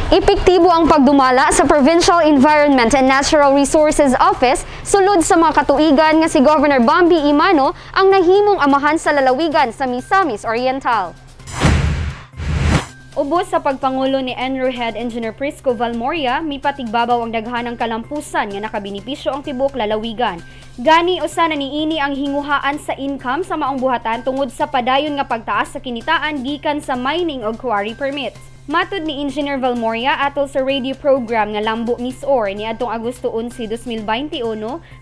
Epektibo ang pagdumala sa Provincial Environment and Natural Resources Office sulod sa mga katuigan nga si Governor Bambi Imano ang nahimong amahan sa lalawigan sa Misamis Oriental. Ubos sa pagpangulo ni Enro Head Engineer Prisco Valmoria, mipatigbabaw ang daghanang kalampusan nga nakabinipisyo ang tibok lalawigan. Gani usa na niini ang hinguhaan sa income sa maong buhatan tungod sa padayon nga pagtaas sa kinitaan gikan sa mining og quarry permits. Matud ni Engineer Valmoria atol sa radio program nga Lambo Miss Or niadtong Agosto 11, 2021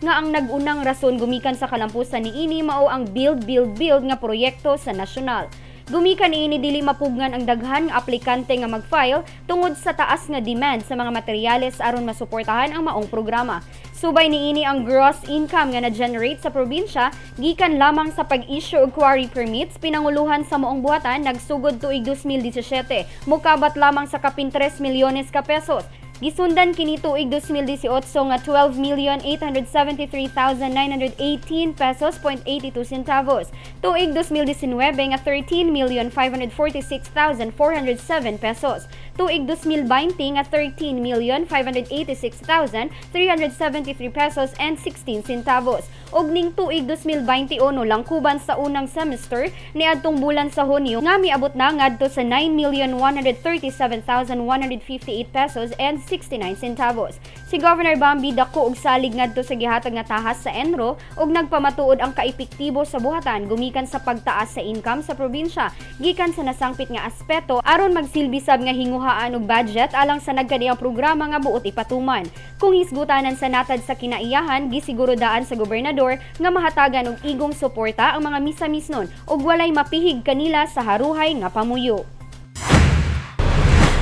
nga ang nag-unang rason gumikan sa kalampusan niini mao ang build nga proyekto sa nasyonal. Gumikan niini dili mapugnan ang daghan nga aplikante nga mag-file tungod sa taas nga demand sa mga materyales aron masuportahan ang maong programa. Subay niini ang gross income nga na-generate sa probinsya gikan lamang sa pag-issue og quarry permits pinanguluhan sa maong buhatan nagsugod tuig 2017 mokabat lamang sa kapin 3 milyones ka pesos. Gisundan kini tuig 2018 nga 12,873,918 pesos .82 centavos. Tuig 2019 nga 13,546,407 pesos. Tuig 2020 nga 13,586,373 pesos and 16 centavos. Og ning tuig 2021 langkuban sa unang semester niadtong bulan sa Hunyo nga miabot na ngadto sa 9,137,158 pesos and 69 centavos. Si Governor Bambi dako og salig ngadto sa gihatag nga tahas sa Enro ug nagpamatuod ang kaepektibo sa buhatan gumikan sa pagtaas sa income sa probinsya gikan sa nasangpit nga aspeto aron magsilbi sab nga hinguhaan og budget alang sa nagkadiyang programa nga buot ipatuman. Kung hisgutanan sa natad sa kinaiyahan gisigurodaan sa gobernador nga mahatagan og igong suporta ang mga misamisnon ug walay mapihig kanila sa haruhay nga pamuyo.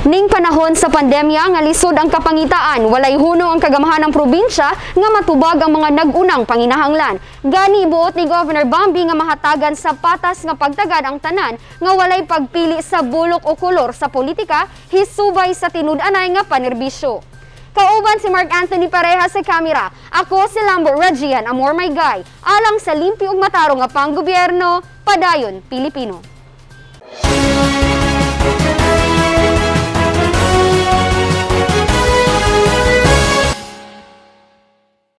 Ning panahon sa pandemya nga lisod ang kapangitaan, walay huno ang kagamahan ng probinsya nga matubag ang mga nag-unang panginahanglan. Gani buot ni Governor Bambi nga mahatagan sa patas nga pagtagad ang tanan nga walay pagpili sa bulok o kolor sa politika, hisubay sa tinud-anay nga panerbisyo. Kauban si Mark Anthony Pareha sa kamera. Ako si Lambo Regian Amor My Guy. Alang sa limpi ug mataro nga panggobyerno, padayon Pilipino.